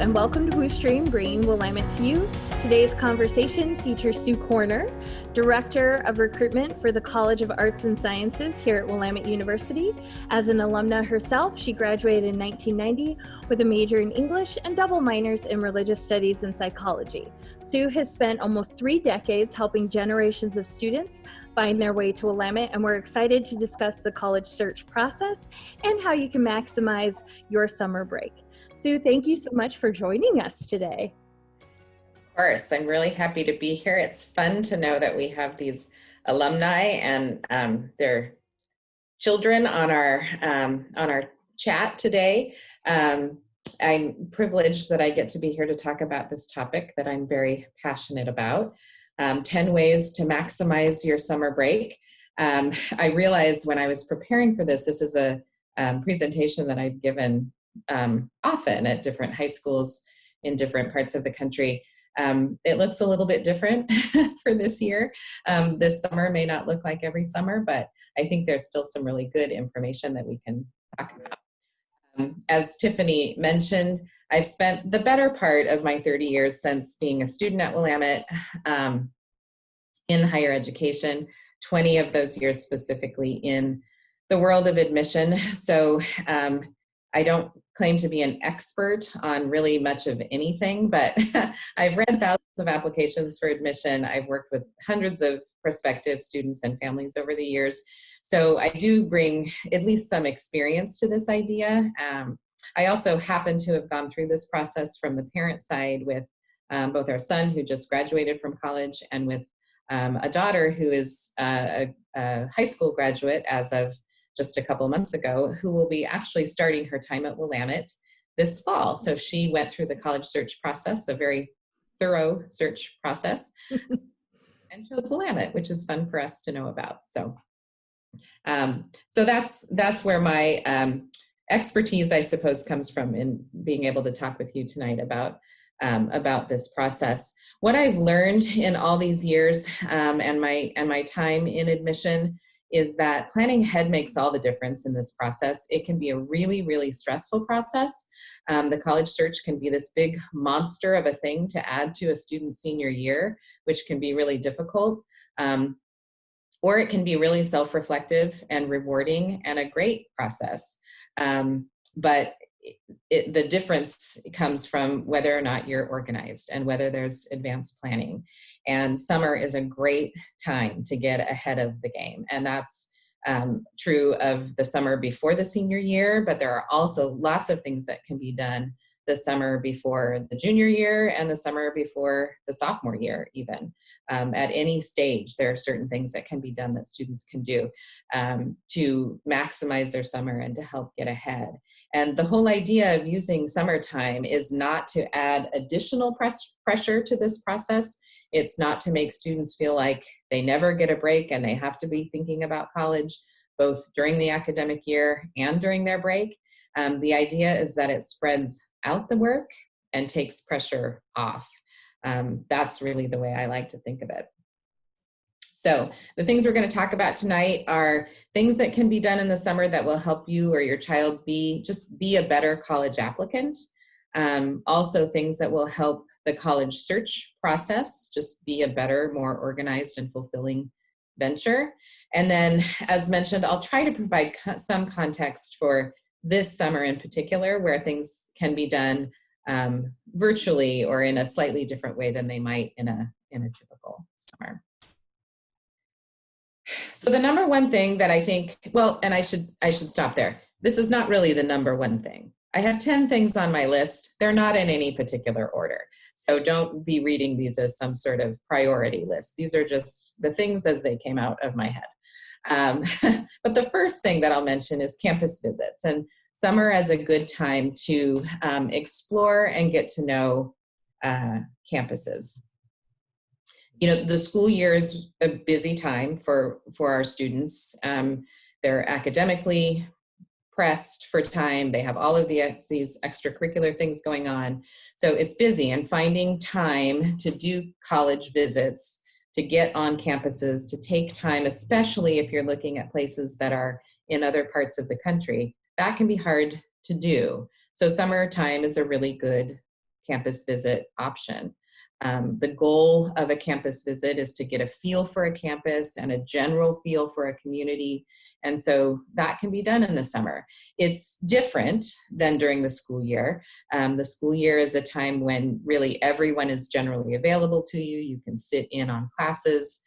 and welcome to Who's Stream, bringing Willamette to you. Today's conversation features Sue Corner, Director of Recruitment for the College of Arts and Sciences here at Willamette University. As an alumna herself, she graduated in 1990 with a major in English and double minors in religious studies and psychology. Sue has spent almost 3 decades helping generations of students find their way to Willamette, and we're excited to discuss the college search process and how you can maximize your summer break. Sue, thank you so much for joining us today. Of course, I'm really happy to be here. It's fun to know that we have these alumni and their children on our chat today. I'm privileged that I get to be here to talk about this topic that I'm very passionate about. 10 ways to maximize your summer break. I realized when I was preparing for this is a presentation that I've given often at different high schools in different parts of the country. It looks a little bit different for this year. This summer may not look like every summer, but I think there's still some really good information that we can talk about. As Tiffany mentioned, I've spent the better part of my 30 years since being a student at Willamette in higher education, 20 of those years specifically in the world of admission. So I don't claim to be an expert on really much of anything, but I've read thousands of applications for admission. I've worked with hundreds of prospective students and families over the years. So I do bring at least some experience to this idea. I also happen to have gone through this process from the parent side with both our son who just graduated from college and with a daughter who is a high school graduate as of just a couple of months ago, who will be actually starting her time at Willamette this fall. So she went through the college search process, a very thorough search process, and chose Willamette, which is fun for us to know about. So that's where my expertise, I suppose, comes from in being able to talk with you tonight about this process. What I've learned in all these years and my time in admission is that planning ahead makes all the difference in this process. It can be a really, really stressful process. The college search can be this big monster of a thing to add to a student's senior year, which can be really difficult. Or it can be really self-reflective and rewarding and a great process. But the difference comes from whether or not you're organized and whether there's advanced planning. And summer is a great time to get ahead of the game. And that's true of the summer before the senior year, but there are also lots of things that can be done the summer before the junior year and the summer before the sophomore year even. At any stage, there are certain things that can be done that students can do to maximize their summer and to help get ahead. And the whole idea of using summertime is not to add additional pressure to this process. It's not to make students feel like they never get a break and they have to be thinking about college, both during the academic year and during their break. The idea is that it spreads out the work and takes pressure off. That's really the way I like to think of it. So the things we're going to talk about tonight are things that can be done in the summer that will help you or your child be a better college applicant. Also things that will help the college search process just be a better, more organized and fulfilling venture. And then, as mentioned, I'll try to provide some context for this summer in particular, where things can be done virtually or in a slightly different way than they might in a typical summer. So the number one thing that I think, well, and I should stop there. This is not really the number one thing. I have 10 things on my list. They're not in any particular order. So don't be reading these as some sort of priority list. These are just the things as they came out of my head. But the first thing that I'll mention is campus visits. And summer is a good time to explore and get to know campuses. You know, the school year is a busy time for our students. They're academically pressed for time. They have all of these extracurricular things going on. So it's busy, and finding time to do college visits, to get on campuses, to take time, especially if you're looking at places that are in other parts of the country, that can be hard to do. So summertime is a really good campus visit option. The goal of a campus visit is to get a feel for a campus and a general feel for a community. And so that can be done in the summer. It's different than during the school year. The school year is a time when really everyone is generally available to you. You can sit in on classes.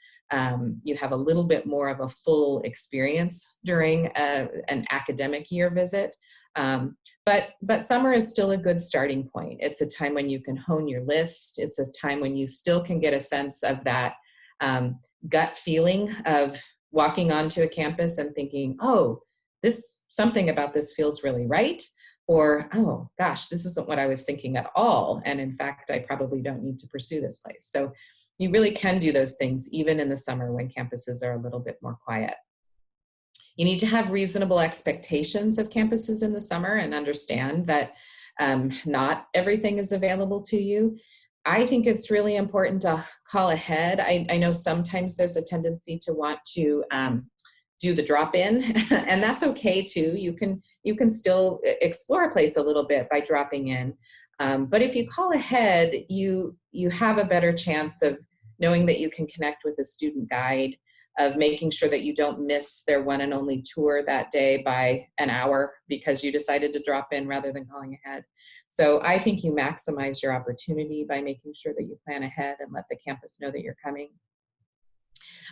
You have a little bit more of a full experience during an academic year visit. But summer is still a good starting point. It's a time when you can hone your list. It's a time when you still can get a sense of that gut feeling of walking onto a campus and thinking, oh, something about this feels really right. Or, oh gosh, this isn't what I was thinking at all. And in fact, I probably don't need to pursue this place. So you really can do those things even in the summer when campuses are a little bit more quiet. You need to have reasonable expectations of campuses in the summer and understand that not everything is available to you. I think it's really important to call ahead. I know sometimes there's a tendency to want to do the drop-in, and that's okay too. You can still explore a place a little bit by dropping in. But if you call ahead, you have a better chance of knowing that you can connect with a student guide, of making sure that you don't miss their one and only tour that day by an hour because you decided to drop in rather than calling ahead. So I think you maximize your opportunity by making sure that you plan ahead and let the campus know that you're coming.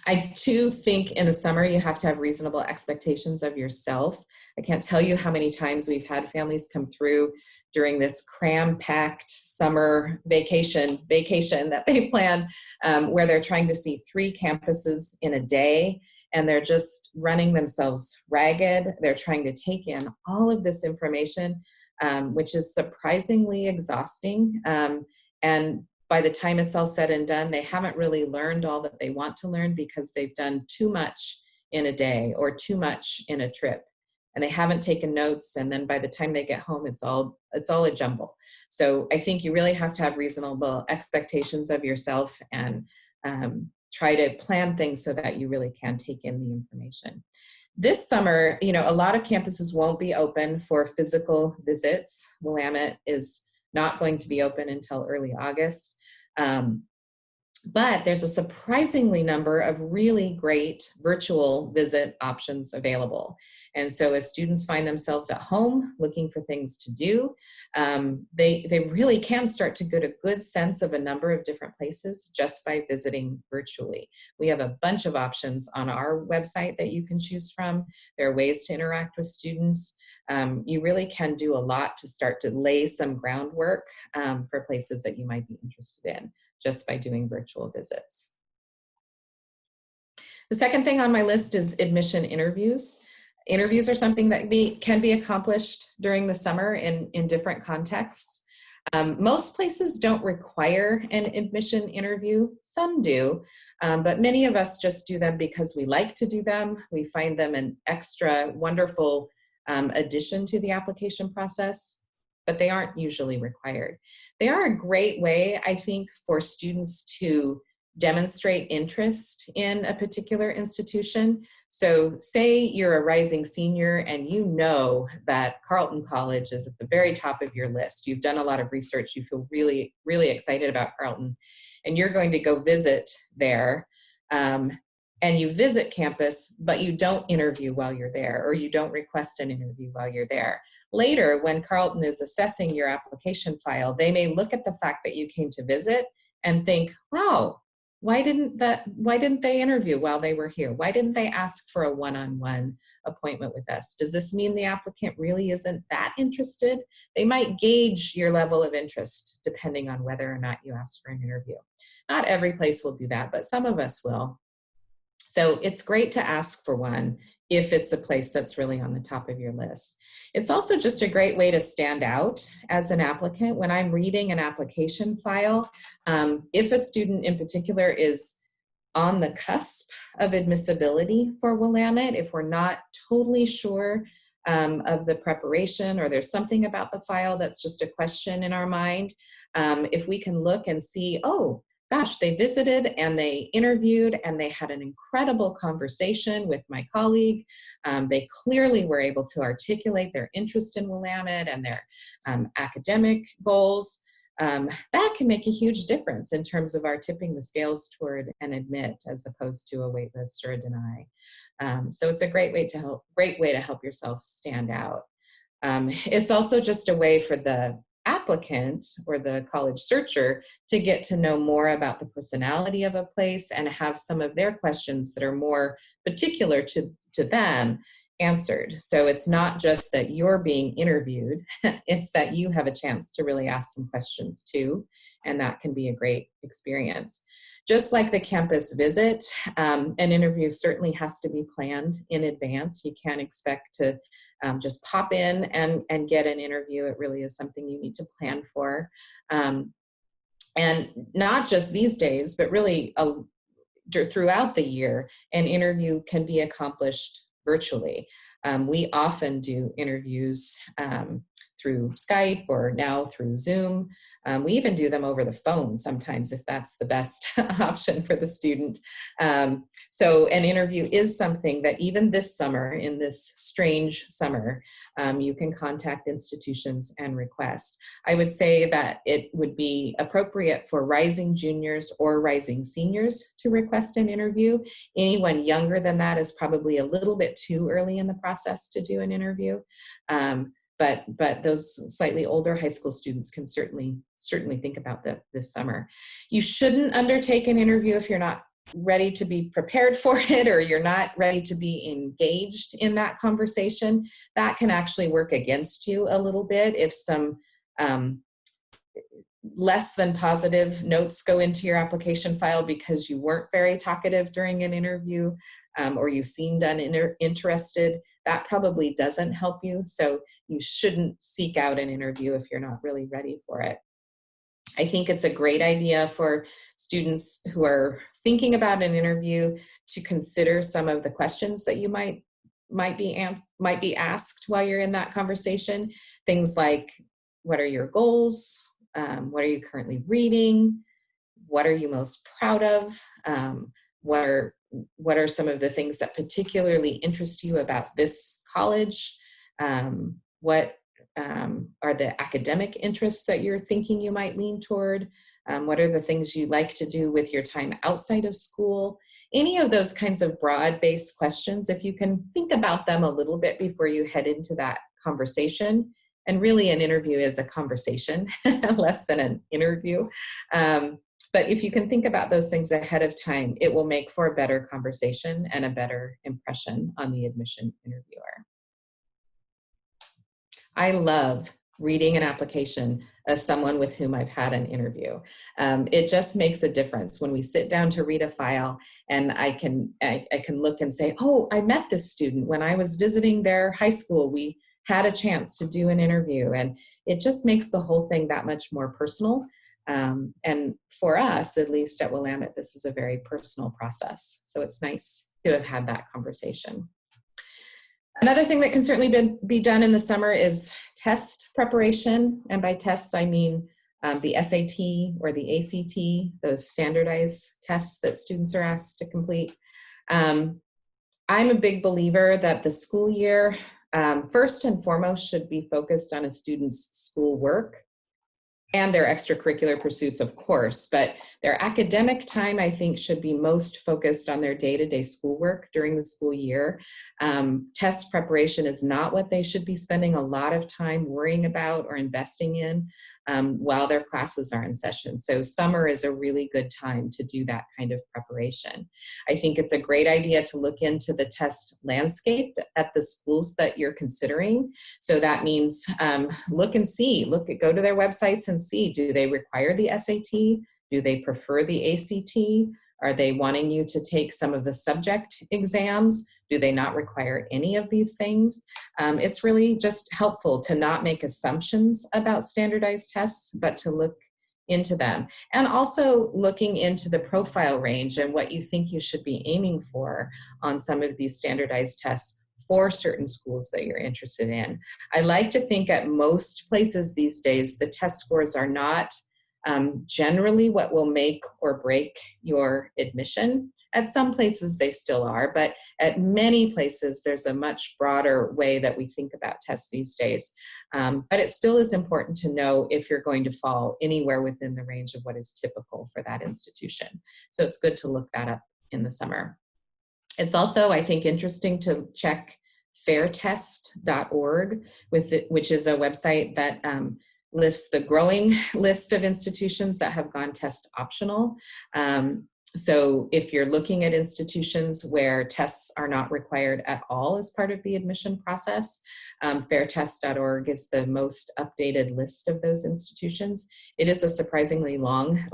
I too think in the summer you have to have reasonable expectations of yourself. I can't tell you how many times we've had families come through during this cram-packed summer vacation that they planned, where they're trying to see 3 campuses in a day, and they're just running themselves ragged. They're trying to take in all of this information, which is surprisingly exhausting. And by the time it's all said and done, they haven't really learned all that they want to learn because they've done too much in a day or too much in a trip, and they haven't taken notes. And then by the time they get home, it's all a jumble. So I think you really have to have reasonable expectations of yourself and try to plan things so that you really can take in the information. This summer, a lot of campuses won't be open for physical visits. Willamette is not going to be open until early August. But there's a surprisingly number of really great virtual visit options available. And so as students find themselves at home looking for things to do, they really can start to get a good sense of a number of different places just by visiting virtually. We have a bunch of options on our website that you can choose from. There are ways to interact with students. You really can do a lot to start to lay some groundwork for places that you might be interested in just by doing virtual visits. The second thing on my list is admission interviews. Interviews are something that can be accomplished during the summer in different contexts. Most places don't require an admission interview. Some do, but many of us just do them because we like to do them. We find them an extra wonderful addition to the application process, but they aren't usually required. They are a great way, I think, for students to demonstrate interest in a particular institution. So say you're a rising senior and you know that Carleton College is at the very top of your list. You've done a lot of research. You feel really, really excited about Carleton, and you're going to go visit there. And you visit campus, but you don't interview while you're there, or you don't request an interview while you're there. Later, when Carleton is assessing your application file, they may look at the fact that you came to visit and think, wow, why didn't they interview while they were here? Why didn't they ask for a one-on-one appointment with us? Does this mean the applicant really isn't that interested? They might gauge your level of interest depending on whether or not you ask for an interview. Not every place will do that, but some of us will. So it's great to ask for one if it's a place that's really on the top of your list. It's also just a great way to stand out as an applicant. When I'm reading an application file, if a student in particular is on the cusp of admissibility for Willamette, if we're not totally sure of the preparation, or there's something about the file that's just a question in our mind, if we can look and see, oh, gosh, they visited and they interviewed and they had an incredible conversation with my colleague. They clearly were able to articulate their interest in Willamette and their academic goals. that can make a huge difference in terms of our tipping the scales toward an admit as opposed to a wait list or a deny. So it's a great way to help yourself stand out. It's also just a way for the applicant or the college searcher to get to know more about the personality of a place and have some of their questions that are more particular to them answered. So it's not just that you're being interviewed, it's that you have a chance to really ask some questions too, and that can be a great experience. Just like the campus visit, an interview certainly has to be planned in advance. You can't expect to just pop in and get an interview. It really is something you need to plan for. And not just these days, but really throughout the year, an interview can be accomplished virtually. We often do interviews through Skype or now through Zoom. We even do them over the phone sometimes if that's the best option for the student. So an interview is something that even this summer, in this strange summer, you can contact institutions and request. I would say that it would be appropriate for rising juniors or rising seniors to request an interview. Anyone younger than that is probably a little bit too early in the process to do an interview. But those slightly older high school students can certainly think about that this summer. You shouldn't undertake an interview if you're not ready to be prepared for it or you're not ready to be engaged in that conversation. That can actually work against you a little bit if some less than positive notes go into your application file because you weren't very talkative during an interview or you seemed uninterested. That probably doesn't help you. So you shouldn't seek out an interview if you're not really ready for it. I think it's a great idea for students who are thinking about an interview to consider some of the questions that you might be asked while you're in that conversation. Things like, what are your goals? What are you currently reading? What are you most proud of? What are some of the things that particularly interest you about this college? What are the academic interests that you're thinking you might lean toward? What are the things you like to do with your time outside of school? Any of those kinds of broad-based questions, if you can think about them a little bit before you head into that conversation. And really an interview is a conversation, less than an interview. But if you can think about those things ahead of time, it will make for a better conversation and a better impression on the admission interviewer. I love reading an application of someone with whom I've had an interview. It just makes a difference when we sit down to read a file and I can look and say, oh, I met this student when I was visiting their high school. We had a chance to do an interview, and it just makes the whole thing that much more personal. And for us, at least at Willamette, this is a very personal process. So it's nice to have had that conversation. Another thing that can certainly be done in the summer is test preparation. And by tests, I mean the SAT or the ACT, those standardized tests that students are asked to complete. I'm a big believer that the school year, first and foremost, should be focused on a student's schoolwork and their extracurricular pursuits, of course, but their academic time, I think, should be most focused on their day-to-day schoolwork during the school year. Test preparation is not what they should be spending a lot of time worrying about or investing in while their classes are in session. So summer is a really good time to do that kind of preparation. I think it's a great idea to look into the test landscape at the schools that you're considering. So that means look and see, go to their websites and see, do they require the SAT? Do they prefer the ACT? Are they wanting you to take some of the subject exams? Do they not require any of these things? It's really just helpful to not make assumptions about standardized tests, but to look into them. And also looking into the profile range and what you think you should be aiming for on some of these standardized tests for certain schools that you're interested in. I like to think at most places these days, the test scores are not generally what will make or break your admission. At some places they still are, but at many places there's a much broader way that we think about tests these days. But it still is important to know if you're going to fall anywhere within the range of what is typical for that institution. So it's good to look that up in the summer. It's also, I think, interesting to check fairtest.org, which is a website that lists the growing list of institutions that have gone test optional. So if you're looking at institutions where tests are not required at all as part of the admission process, fairtest.org is the most updated list of those institutions. It is a surprisingly long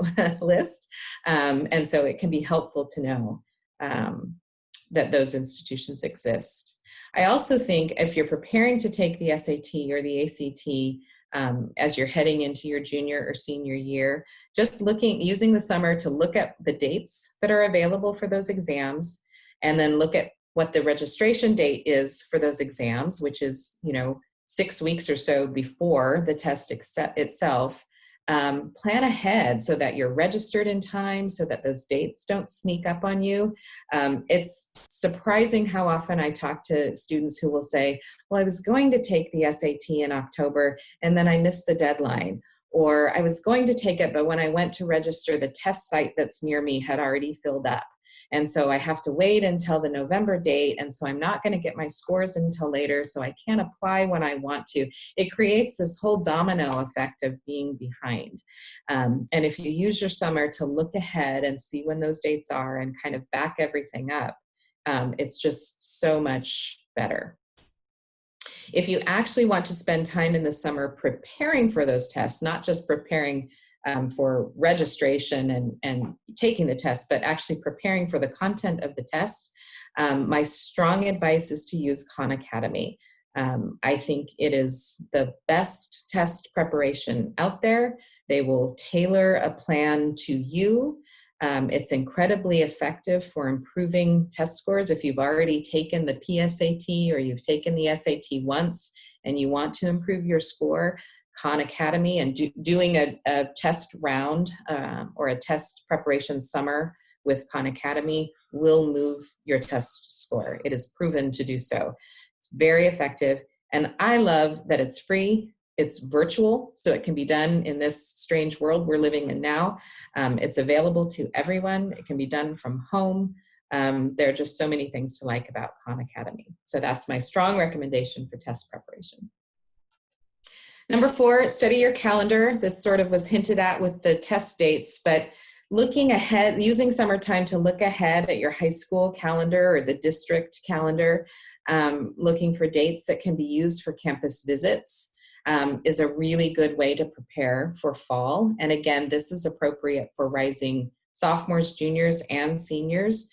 list, and so it can be helpful to know that those institutions exist. I also think if you're preparing to take the SAT or the ACT, as you're heading into your junior or senior year, just using the summer to look at the dates that are available for those exams, and then look at what the registration date is for those exams, which is, 6 weeks or so before the test itself. Plan ahead so that you're registered in time, so that those dates don't sneak up on you. It's surprising how often I talk to students who will say, well, I was going to take the SAT in October and then I missed the deadline. Or I was going to take it, but when I went to register, the test site that's near me had already filled up. And so I have to wait until the November date. And so I'm not going to get my scores until later. So I can't apply when I want to. It creates this whole domino effect of being behind. And if you use your summer to look ahead and see when those dates are and kind of back everything up, it's just so much better. If you actually want to spend time in the summer preparing for those tests, not just preparing for registration and taking the test, but actually preparing for the content of the test, my strong advice is to use Khan Academy. I think it is the best test preparation out there. They will tailor a plan to you. It's incredibly effective for improving test scores. If you've already taken the PSAT or you've taken the SAT once and you want to improve your score, Khan Academy and doing a test round or a test preparation summer with Khan Academy will move your test score. It is proven to do so. It's very effective. And I love that it's free. It's virtual, so it can be done in this strange world we're living in now. It's available to everyone. It can be done from home. There are just so many things to like about Khan Academy. So that's my strong recommendation for test preparation. Number 4, study your calendar. This sort of was hinted at with the test dates, but looking ahead, using summertime to look ahead at your high school calendar or the district calendar, looking for dates that can be used for campus visits is a really good way to prepare for fall. And again, this is appropriate for rising sophomores, juniors, and seniors.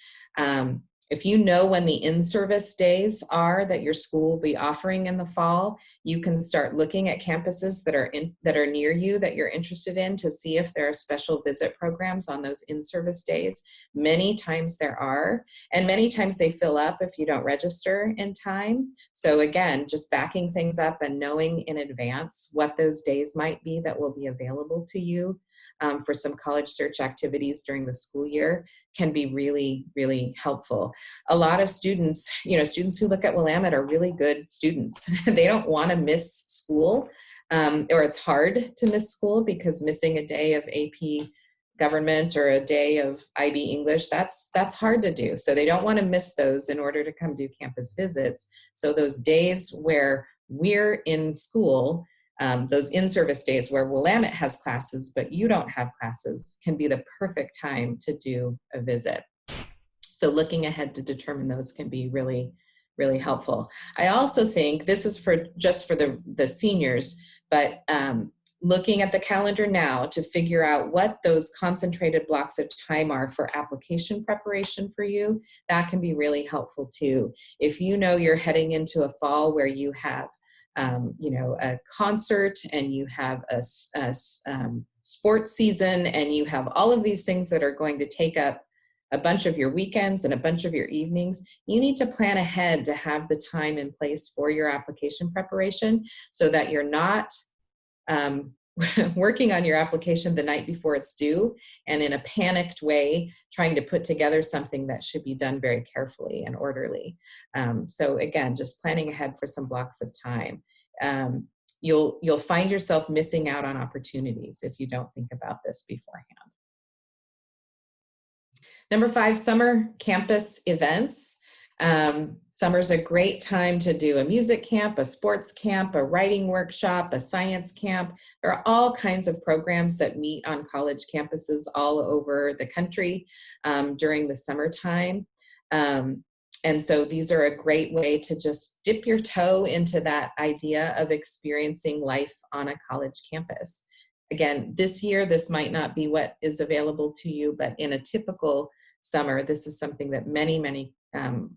If you know when the in-service days are that your school will be offering in the fall, you can start looking at campuses that are near you that you're interested in to see if there are special visit programs on those in-service days. Many times there are, and many times they fill up if you don't register in time. So again, just backing things up and knowing in advance what those days might be that will be available to you for some college search activities during the school year can be really, really helpful. A lot of students, students who look at Willamette are really good students. They don't want to miss school, or it's hard to miss school because missing a day of AP government or a day of IB English, that's hard to do. So they don't want to miss those in order to come do campus visits. So those days where we're in school, those in-service days where Willamette has classes, but you don't have classes, can be the perfect time to do a visit. So looking ahead to determine those can be really, really helpful. I also think this is just for the seniors, but looking at the calendar now to figure out what those concentrated blocks of time are for application preparation for you, that can be really helpful too. If you know you're heading into a fall where you have a concert and you have a sports season and you have all of these things that are going to take up a bunch of your weekends and a bunch of your evenings, you need to plan ahead to have the time in place for your application preparation so that you're not working on your application the night before it's due, and in a panicked way, trying to put together something that should be done very carefully and orderly. So again, just planning ahead for some blocks of time. You'll find yourself missing out on opportunities if you don't think about this beforehand. Number 5, summer campus events. Summer's a great time to do a music camp, a sports camp, a writing workshop, a science camp. There are all kinds of programs that meet on college campuses all over the country during the summertime. And so these are a great way to just dip your toe into that idea of experiencing life on a college campus. Again, this year, this might not be what is available to you, but in a typical summer, this is something that many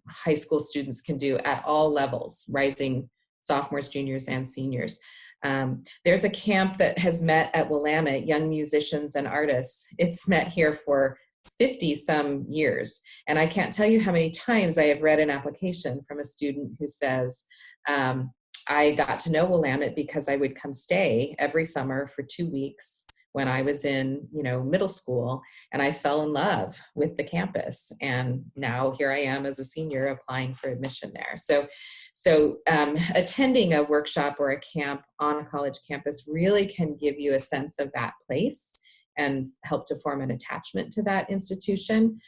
high school students can do at all levels, rising sophomores, juniors, and seniors. There's a camp that has met at Willamette, Young Musicians and Artists. It's met here for 50 some years. And I can't tell you how many times I have read an application from a student who says, I got to know Willamette because I would come stay every summer for 2 weeks when I was in, middle school, and I fell in love with the campus. And now here I am as a senior applying for admission there. So attending a workshop or a camp on a college campus really can give you a sense of that place and help to form an attachment to that institution.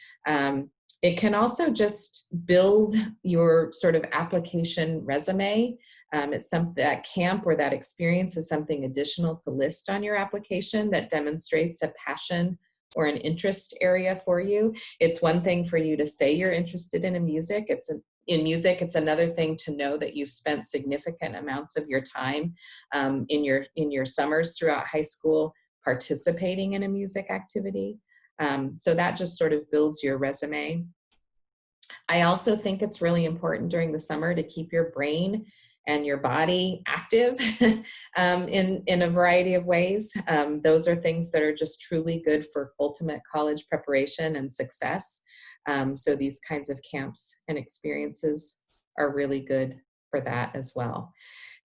It can also just build your sort of application resume. It's that camp or that experience is something additional to list on your application that demonstrates a passion or an interest area for you. It's one thing for you to say you're interested in music. It's another thing to know that you've spent significant amounts of your time in your summers throughout high school participating in a music activity. So that just sort of builds your resume. I also think it's really important during the summer to keep your brain and your body active in a variety of ways. Those are things that are just truly good for ultimate college preparation and success. So these kinds of camps and experiences are really good for that as well.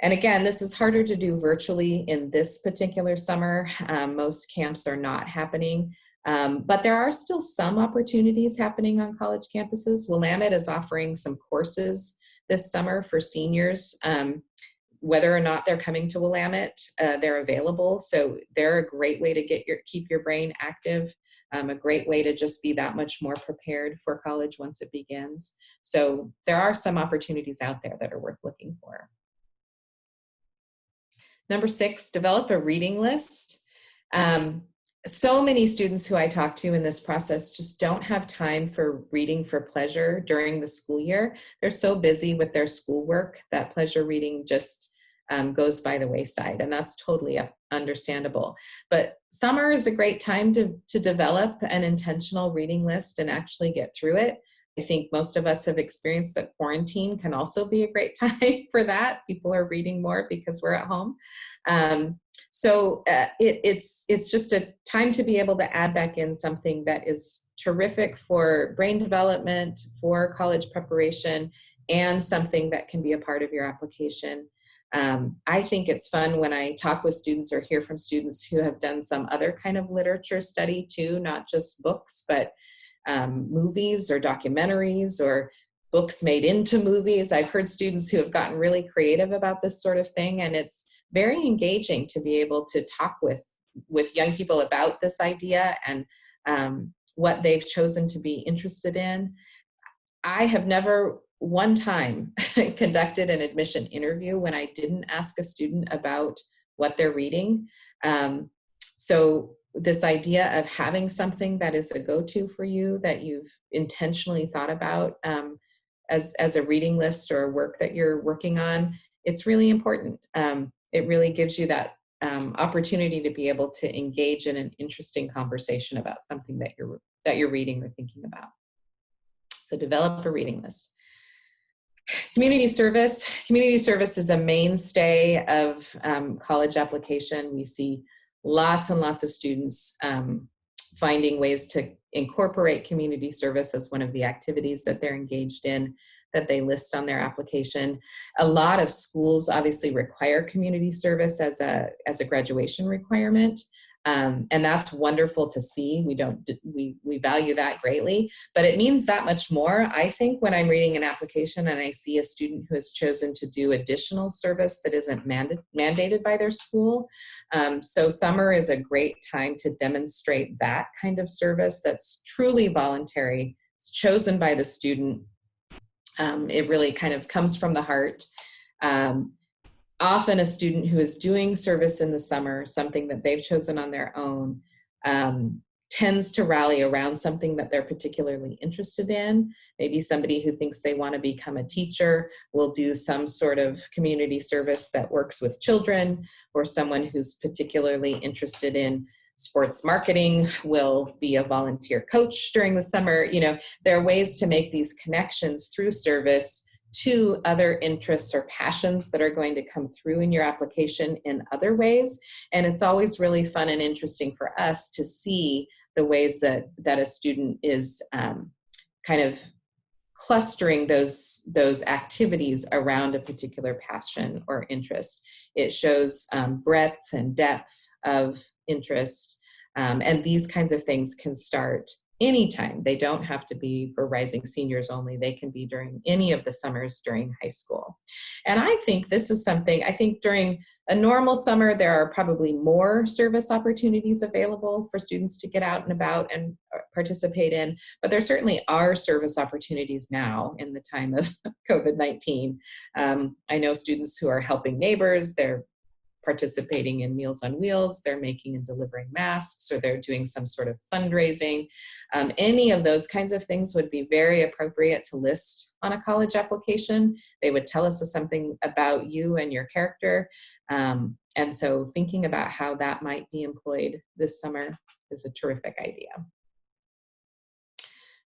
And again, this is harder to do virtually in this particular summer. Most camps are not happening, but there are still some opportunities happening on college campuses. Willamette is offering some courses this summer for seniors. Whether or not they're coming to Willamette, they're available. So they're a great way to keep your brain active, a great way to just be that much more prepared for college once it begins. So there are some opportunities out there that are worth looking for. Number 6, develop a reading list. So many students who I talk to in this process just don't have time for reading for pleasure during the school year. They're so busy with their schoolwork that pleasure reading just goes by the wayside, and that's totally understandable. But summer is a great time to develop an intentional reading list and actually get through it. I think most of us have experienced that quarantine can also be a great time for that. People are reading more because we're at home. So it's just a time to be able to add back in something that is terrific for brain development, for college preparation, and something that can be a part of your application. I think it's fun when I talk with students or hear from students who have done some other kind of literature study too, not just books, but movies or documentaries or books made into movies. I've heard students who have gotten really creative about this sort of thing, and it's very engaging to be able to talk with young people about this idea and what they've chosen to be interested in. I have never one time conducted an admission interview when I didn't ask a student about what they're reading. So this idea of having something that is a go-to for you that you've intentionally thought about as a reading list or work that you're working on, it's really important. It really gives you that opportunity to be able to engage in an interesting conversation about something that you're reading or thinking about. So develop a reading list. Community service. Community service is a mainstay of college application. We see lots and lots of students finding ways to incorporate community service as one of the activities that they're engaged in. that they list on their application. A lot of schools obviously require community service as a graduation requirement. And that's wonderful to see. We value that greatly, but it means that much more, I think, when I'm reading an application and I see a student who has chosen to do additional service that isn't mandated by their school. So summer is a great time to demonstrate that kind of service that's truly voluntary. It's chosen by the student. It really kind of comes from the heart. Often a student who is doing service in the summer, something that they've chosen on their own, tends to rally around something that they're particularly interested in. Maybe somebody who thinks they want to become a teacher will do some sort of community service that works with children, or someone who's particularly interested in sports marketing will be a volunteer coach during the summer. You know, there are ways to make these connections through service to other interests or passions that are going to come through in your application in other ways. And it's always really fun and interesting for us to see the ways that a student is kind of clustering those activities around a particular passion or interest. It shows breadth and depth of interest. And these kinds of things can start anytime. They don't have to be for rising seniors only. They can be during any of the summers during high school. And I think this is something, I think during a normal summer, there are probably more service opportunities available for students to get out and about and participate in, but there certainly are service opportunities now in the time of COVID-19. I know students who are helping neighbors, they're participating in Meals on Wheels, they're making and delivering masks, or they're doing some sort of fundraising. Any of those kinds of things would be very appropriate to list on a college application. They would tell us something about you and your character. And so thinking about how that might be employed this summer is a terrific idea.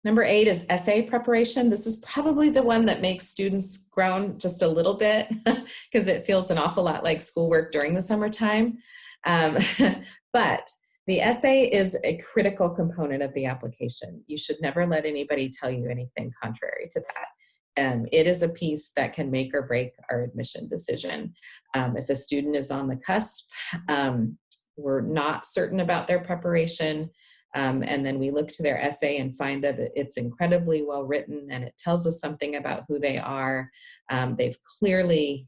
Number 8 is essay preparation. This is probably the one that makes students groan just a little bit because it feels an awful lot like schoolwork during the summertime. But the essay is a critical component of the application. You should never let anybody tell you anything contrary to that. It is a piece that can make or break our admission decision. If a student is on the cusp, we're not certain about their preparation, and then we look to their essay and find that it's incredibly well written and it tells us something about who they are. They've clearly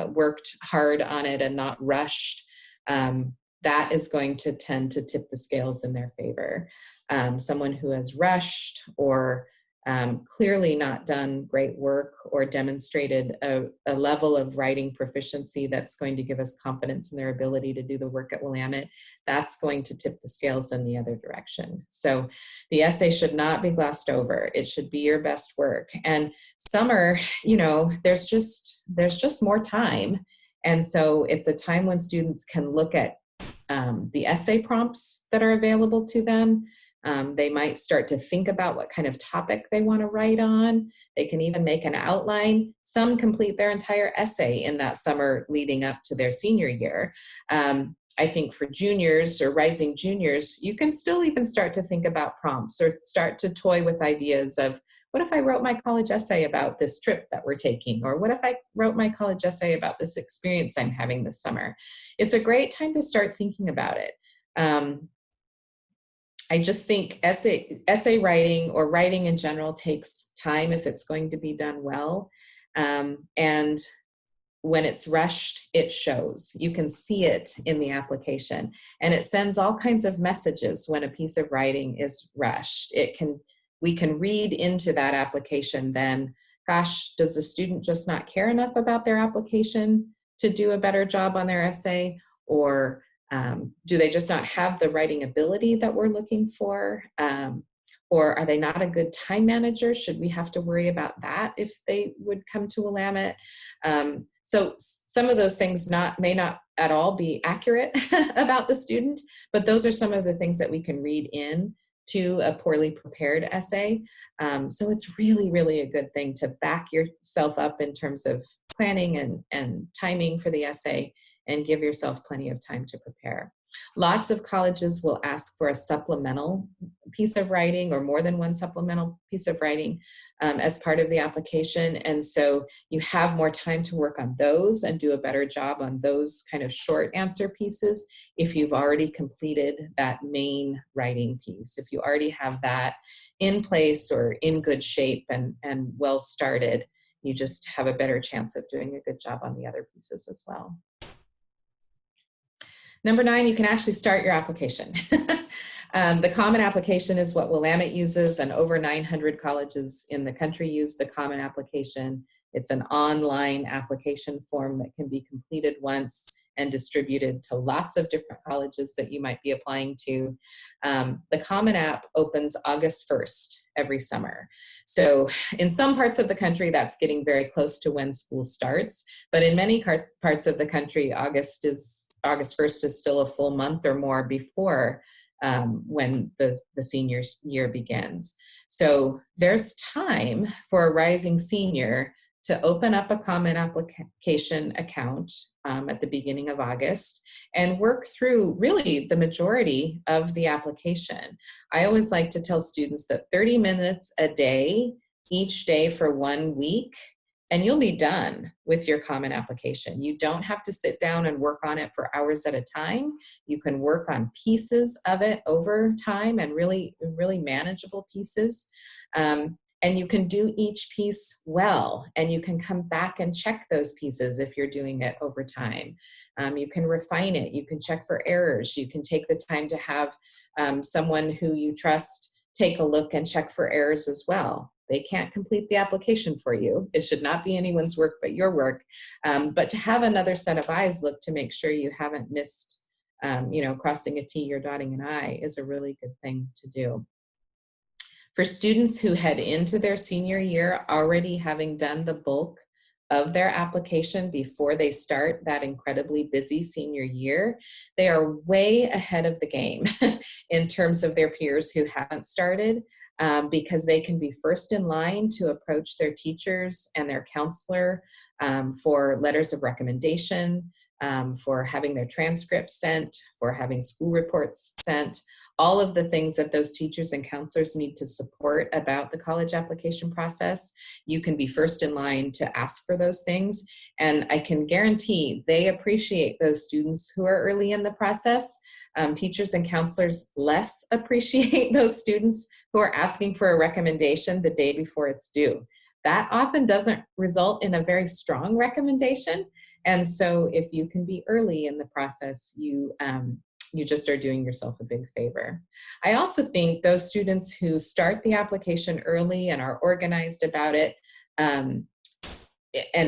worked hard on it and not rushed. That is going to tend to tip the scales in their favor. Someone who has rushed or clearly not done great work or demonstrated a level of writing proficiency that's going to give us confidence in their ability to do the work at Willamette, that's going to tip the scales in the other direction. So the essay should not be glossed over. It should be your best work. And summer, you know, there's just more time. And so it's a time when students can look at the essay prompts that are available to them. They might start to think about what kind of topic they want to write on. They can even make an outline. Some complete their entire essay in that summer leading up to their senior year. I think for juniors or rising juniors, you can still even start to think about prompts or start to toy with ideas of, what if I wrote my college essay about this trip that we're taking? Or what if I wrote my college essay about this experience I'm having this summer? It's a great time to start thinking about it. I just think essay writing or writing in general takes time if it's going to be done well. And when it's rushed, it shows. You can see it in the application. And it sends all kinds of messages when a piece of writing is rushed. We can read into that application then, gosh, does the student just not care enough about their application to do a better job on their essay? Or do they just not have the writing ability that we're looking for? Or are they not a good time manager? Should we have to worry about that if they would come to Willamette? So some of those things may not at all be accurate about the student, but those are some of the things that we can read in to a poorly prepared essay. So it's really, really a good thing to back yourself up in terms of planning and timing for the essay and give yourself plenty of time to prepare. Lots of colleges will ask for a supplemental piece of writing or more than one supplemental piece of writing as part of the application. And so you have more time to work on those and do a better job on those kind of short answer pieces if you've already completed that main writing piece. If you already have that in place or in good shape and well started, you just have a better chance of doing a good job on the other pieces as well. Number 9, you can actually start your application. The Common Application is what Willamette uses, and over 900 colleges in the country use the Common Application. It's an online application form that can be completed once and distributed to lots of different colleges that you might be applying to. The Common App opens August 1st every summer. So in some parts of the country, that's getting very close to when school starts, but in many parts of the country, August 1st is still a full month or more before when the senior year begins. So there's time for a rising senior to open up a Common Application account at the beginning of August and work through really the majority of the application. I always like to tell students that 30 minutes a day, each day for 1 week, and you'll be done with your Common Application. You don't have to sit down and work on it for hours at a time. You can work on pieces of it over time and really, really manageable pieces. And you can do each piece well, and you can come back and check those pieces if you're doing it over time. You can refine it. You can check for errors. You can take the time to have someone who you trust take a look and check for errors as well. They can't complete the application for you. It should not be anyone's work but your work. But to have another set of eyes look to make sure you haven't missed, crossing a T or dotting an I is a really good thing to do. For students who head into their senior year already having done the bulk of their application before they start that incredibly busy senior year, they are way ahead of the game in terms of their peers who haven't started, because they can be first in line to approach their teachers and their counselor for letters of recommendation, for having their transcripts sent, for having school reports sent, all of the things that those teachers and counselors need to support about the college application process. You can be first in line to ask for those things. And I can guarantee they appreciate those students who are early in the process. Teachers and counselors less appreciate those students who are asking for a recommendation the day before it's due. That often doesn't result in a very strong recommendation. And so if you can be early in the process, you just are doing yourself a big favor. I also think those students who start the application early and are organized about it, and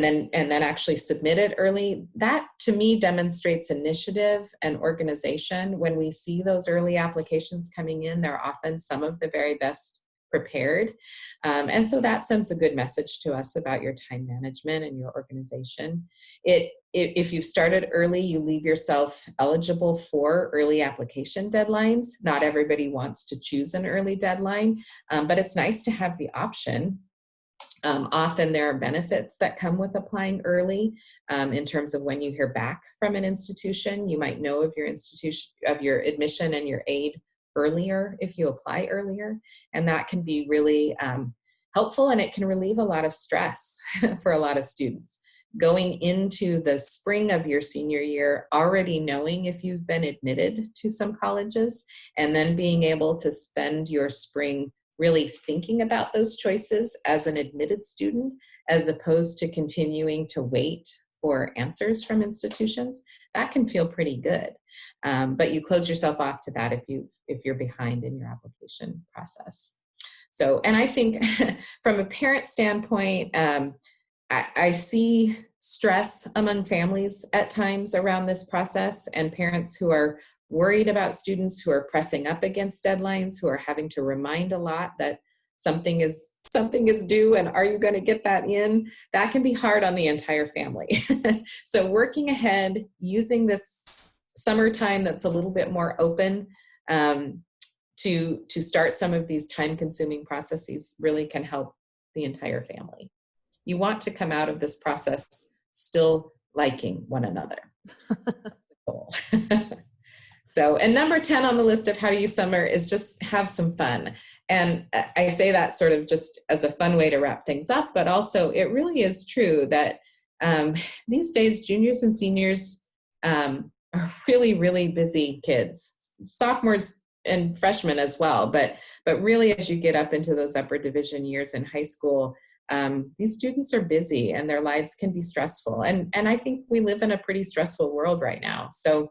then actually submit it early, that to me demonstrates initiative and organization. When we see those early applications coming in, they're often some of the very best prepared. And so that sends a good message to us about your time management and your organization. If you started early, you leave yourself eligible for early application deadlines. Not everybody wants to choose an early deadline, but it's nice to have the option. Often there are benefits that come with applying early in terms of when you hear back from an institution. You might know of your institution, of your admission and your aid earlier if you apply earlier, and that can be really helpful, and it can relieve a lot of stress for a lot of students. Going into the spring of your senior year, already knowing if you've been admitted to some colleges, and then being able to spend your spring really thinking about those choices as an admitted student, as opposed to continuing to wait for answers from institutions, that can feel pretty good. But you close yourself off to that if you're behind in your application process. So, and I think from a parent standpoint, I see stress among families at times around this process, and parents who are worried about students who are pressing up against deadlines, who are having to remind a lot that something is due and are you going to get that in? That can be hard on the entire family. So working ahead, using this summertime that's a little bit more open to start some of these time-consuming processes really can help the entire family. You want to come out of this process still liking one another. That's the goal. So, and number 10 on the list of how to use summer is just have some fun. And I say that sort of just as a fun way to wrap things up, but also it really is true that these days, juniors and seniors are really, really busy kids, sophomores and freshmen as well. But really, as you get up into those upper division years in high school, these students are busy and their lives can be stressful. And I think we live in a pretty stressful world right now. So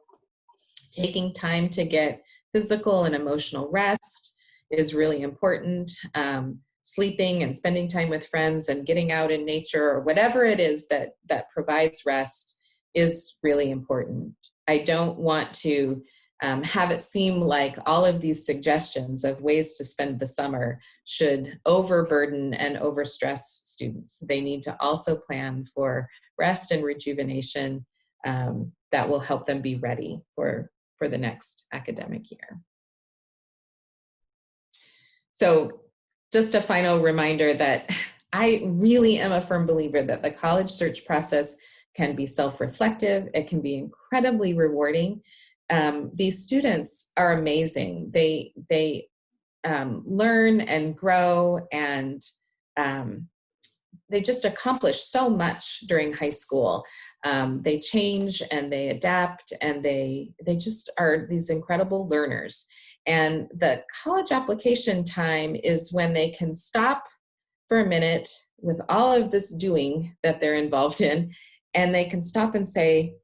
taking time to get physical and emotional rest is really important. Sleeping and spending time with friends and getting out in nature or whatever it is that provides rest is really important. I don't want to have it seem like all of these suggestions of ways to spend the summer should overburden and overstress students. They need to also plan for rest and rejuvenation that will help them be ready for the next academic year. So just a final reminder that I really am a firm believer that the college search process can be self-reflective. It can be incredibly rewarding. These students are amazing. They learn and grow, and they just accomplish so much during high school. They change and they adapt, and they just are these incredible learners. And the college application time is when they can stop for a minute with all of this doing that they're involved in, and they can stop and say,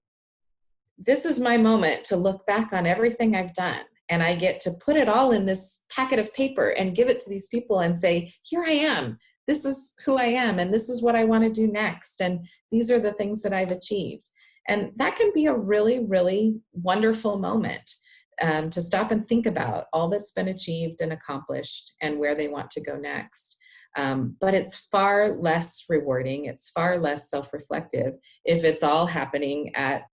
this is my moment to look back on everything I've done. And I get to put it all in this packet of paper and give it to these people and say, here I am. This is who I am, and this is what I want to do next. And these are the things that I've achieved. And that can be a really, really wonderful moment to stop and think about all that's been achieved and accomplished and where they want to go next. But it's far less rewarding. It's far less self-reflective if it's all happening at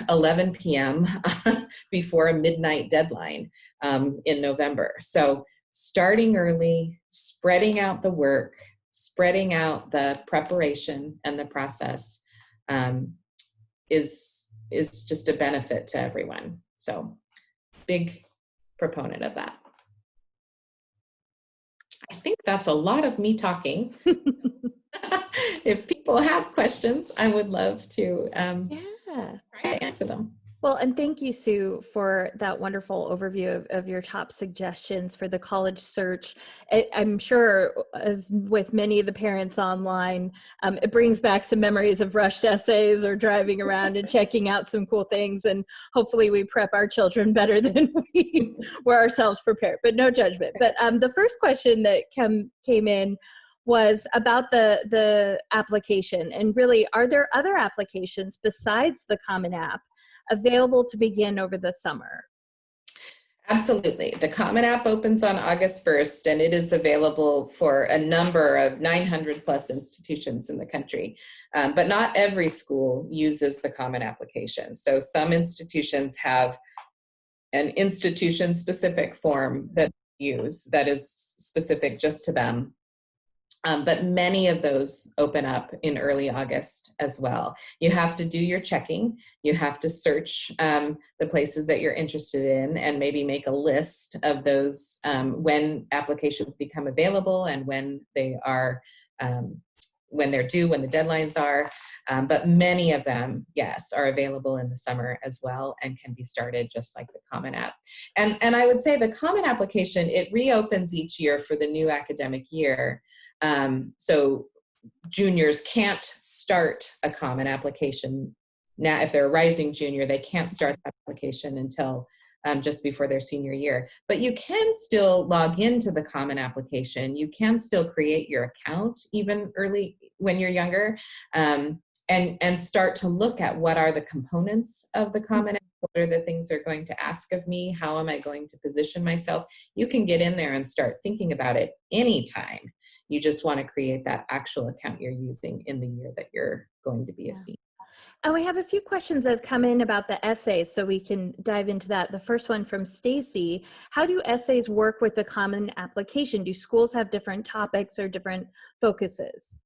11 p.m. before a midnight deadline in November. So starting early, spreading out the work, spreading out the preparation and the process is just a benefit to everyone. So big proponent of that. I think that's a lot of me talking. If people have questions, I would love to try to answer them. Well, and thank you, Sue, for that wonderful overview of your top suggestions for the college search. I'm sure, as with many of the parents online, it brings back some memories of rushed essays or driving around and checking out some cool things. And hopefully we prep our children better than we were ourselves prepared, but no judgment. But the first question that came in was about the application. And really, are there other applications besides the Common App available to begin over the summer? Absolutely. The Common App opens on August 1st, and it is available for a number of 900 plus institutions in the country. But not every school uses the Common application. So some institutions have an institution-specific form that they use that is specific just to them. But many of those open up in early August as well. You have to do your checking. You have to search the places that you're interested in and maybe make a list of those when applications become available and when they are, when they're due, when the deadlines are. But many of them, yes, are available in the summer as well and can be started just like the Common App. And I would say the Common application, it reopens each year for the new academic year. So juniors can't start a Common application now. If they're a rising junior, they can't start that application until just before their senior year. But you can still log into the Common application. You can still create your account even early when you're younger, and start to look at what are the components of the Common App. What are the things they're going to ask of me? How am I going to position myself? You can get in there and start thinking about it anytime. You just want to create that actual account you're using in the year that you're going to be a senior. And we have a few questions that have come in about the essays, so we can dive into that. The first one from Stacy: how do essays work with the Common application? Do schools have different topics or different focuses?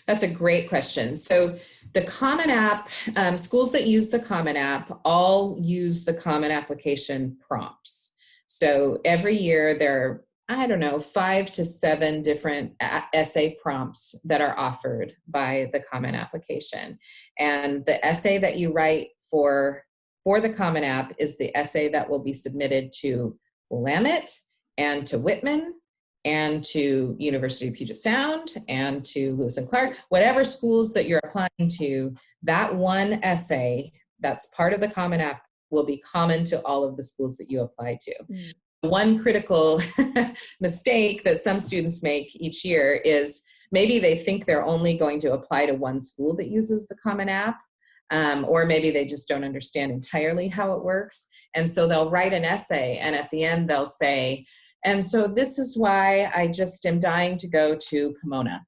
That's a great question. So the Common App, schools that use the Common App all use the Common Application prompts. So every year there are, I don't know, 5 to 7 different essay prompts that are offered by the Common Application. And the essay that you write for the Common App is the essay that will be submitted to Willamette and to Whitman and to University of Puget Sound and to Lewis and Clark, whatever schools that you're applying to, that one essay that's part of the Common App will be common to all of the schools that you apply to. Mm. One critical mistake that some students make each year is maybe they think they're only going to apply to one school that uses the Common App, or maybe they just don't understand entirely how it works. And so they'll write an essay, and at the end they'll say, and so this is why I just am dying to go to Pomona.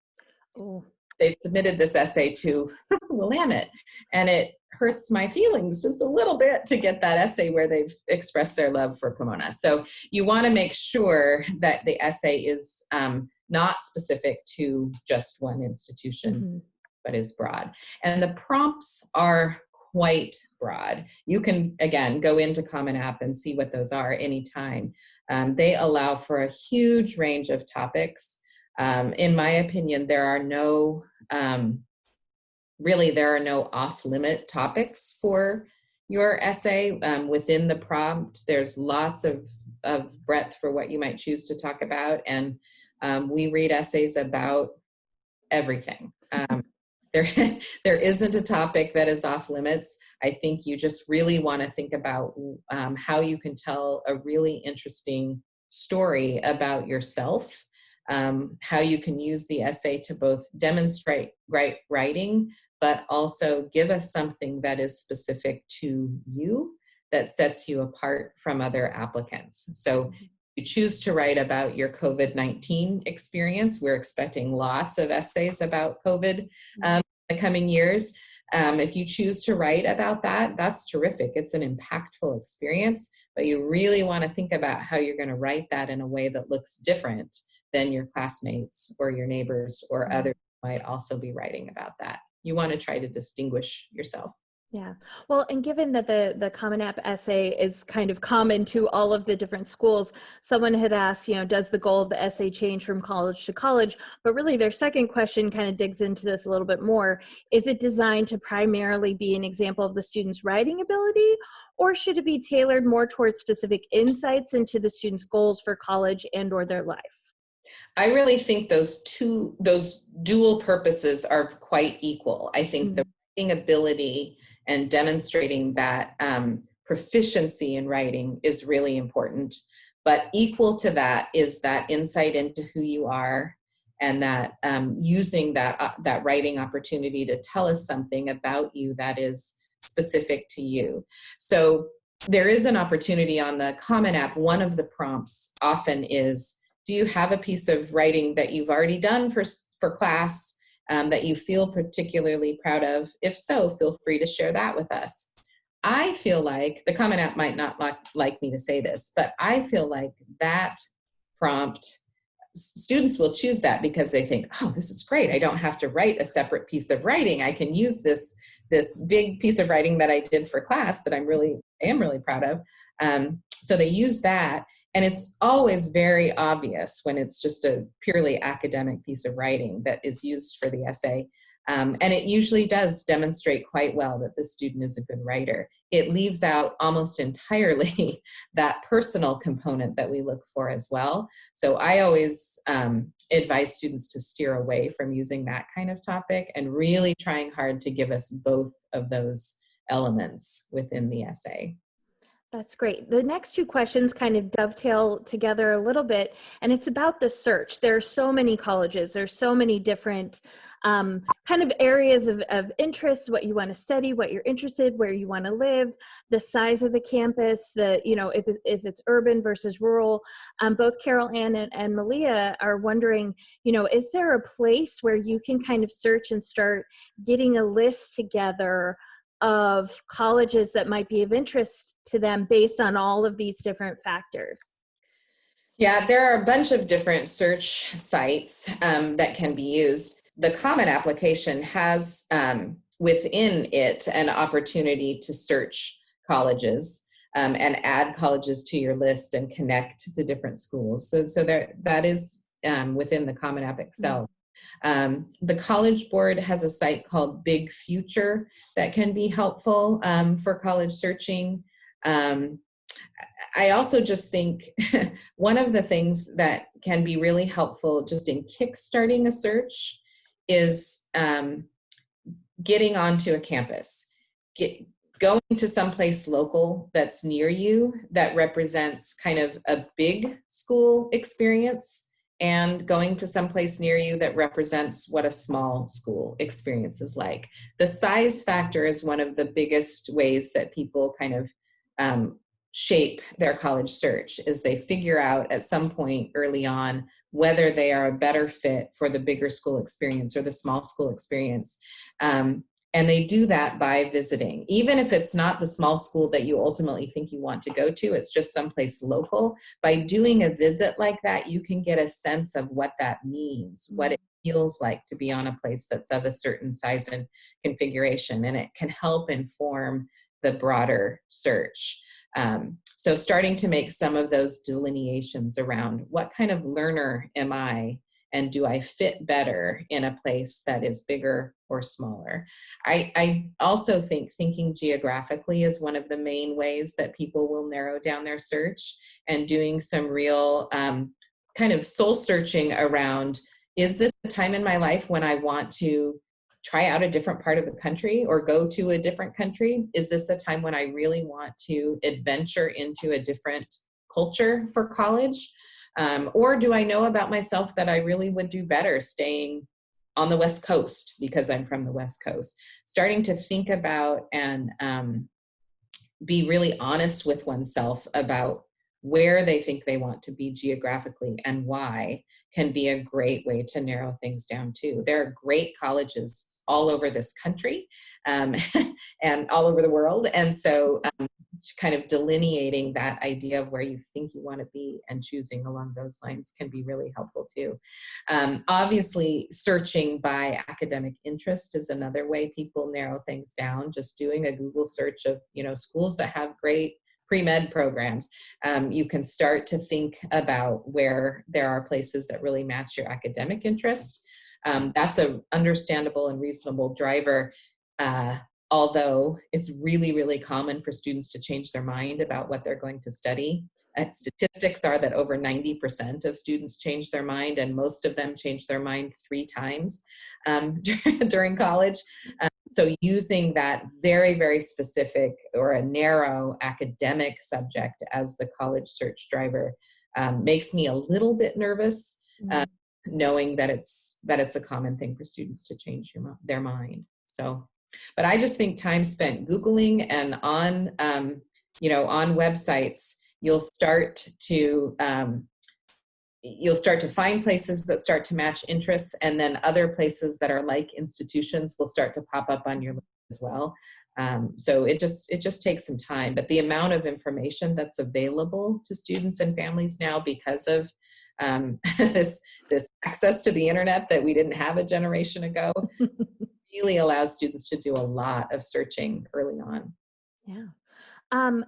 Oh. They've submitted this essay to Willamette, and it hurts my feelings just a little bit to get that essay where they've expressed their love for Pomona. So you want to make sure that the essay is not specific to just one institution, mm-hmm. but is broad. And the prompts are quite broad. You can, again, go into Common App and see what those are anytime. They allow for a huge range of topics. In my opinion, there are no off-limit topics for your essay. Within the prompt, there's lots of breadth for what you might choose to talk about. And we read essays about everything. There isn't a topic that is off limits. I think you just really want to think about how you can tell a really interesting story about yourself, how you can use the essay to both demonstrate great writing, but also give us something that is specific to you that sets you apart from other applicants. So you choose to write about your COVID-19 experience. We're expecting lots of essays about COVID in the coming years. If you choose to write about that, that's terrific. It's an impactful experience, but you really want to think about how you're going to write that in a way that looks different than your classmates or your neighbors or others who might also be writing about that. You want to try to distinguish yourself. Yeah. Well, and given that the Common App essay is kind of common to all of the different schools, someone had asked, does the goal of the essay change from college to college? But really their second question kind of digs into this a little bit more. Is it designed to primarily be an example of the student's writing ability, or should it be tailored more towards specific insights into the student's goals for college and or their life? I really think those dual purposes are quite equal. I think the writing ability and demonstrating that proficiency in writing is really important. But equal to that is that insight into who you are, and that using that writing opportunity to tell us something about you that is specific to you. So there is an opportunity on the Common App. One of the prompts often is, do you have a piece of writing that you've already done for class that you feel particularly proud of? If so, feel free to share that with us. I feel like, the Common App might not like me to say this, but I feel like that prompt, students will choose that because they think, oh, this is great. I don't have to write a separate piece of writing. I can use this big piece of writing that I did for class that I am really proud of. So they use that. And it's always very obvious when it's just a purely academic piece of writing that is used for the essay. And it usually does demonstrate quite well that the student is a good writer. It leaves out almost entirely that personal component that we look for as well. So I always advise students to steer away from using that kind of topic and really trying hard to give us both of those elements within the essay. That's great. The next two questions kind of dovetail together a little bit, and it's about the search. There are so many colleges, there's so many different kind of areas of interest, what you want to study, what you're interested, where you want to live, the size of the campus, if it's urban versus rural. Both Carol Ann and Malia are wondering, is there a place where you can kind of search and start getting a list together of colleges that might be of interest to them based on all of these different factors? Yeah, there are a bunch of different search sites that can be used. the Common application has within it an opportunity to search colleges and add colleges to your list and connect to different schools. So that is within the Common App itself. The College Board has a site called Big Future that can be helpful for college searching. I also just think one of the things that can be really helpful just in kickstarting a search is getting onto a campus, going to someplace local that's near you that represents kind of a big school experience, and going to someplace near you that represents what a small school experience is like. The size factor is one of the biggest ways that people kind of shape their college search, is they figure out at some point early on whether they are a better fit for the bigger school experience or the small school experience. And they do that by visiting. Even if it's not the small school that you ultimately think you want to go to, it's just someplace local. By doing a visit like that, you can get a sense of what that means, what it feels like to be on a place that's of a certain size and configuration, and it can help inform the broader search. So starting to make some of those delineations around what kind of learner am I, and do I fit better in a place that is bigger or smaller? I also think thinking geographically is one of the main ways that people will narrow down their search, and doing some real kind of soul searching around, is this a time in my life when I want to try out a different part of the country or go to a different country? Is this a time when I really want to adventure into a different culture for college? Or do I know about myself that I really would do better staying on the West Coast because I'm from the West Coast? Starting to think about and be really honest with oneself about where they think they want to be geographically and why can be a great way to narrow things down too. There are great colleges all over this country and all over the world. And so kind of delineating that idea of where you think you want to be and choosing along those lines can be really helpful too. Obviously, searching by academic interest is another way people narrow things down. Just doing a Google search of, schools that have great pre-med programs. You can start to think about where there are places that really match your academic interest. That's an understandable and reasonable driver. Although it's really, really common for students to change their mind about what they're going to study. Statistics are that over 90% of students change their mind, and most of them change their mind 3 times during college. So using that very, very specific or a narrow academic subject as the college search driver makes me a little bit nervous, knowing that it's a common thing for students to change their mind. So. But I just think time spent Googling and on, on websites, you'll start to find places that start to match interests, and then other places that are like institutions will start to pop up on your list as well. So it just takes some time, but the amount of information that's available to students and families now because of this access to the internet that we didn't have a generation ago really allows students to do a lot of searching early on. Yeah.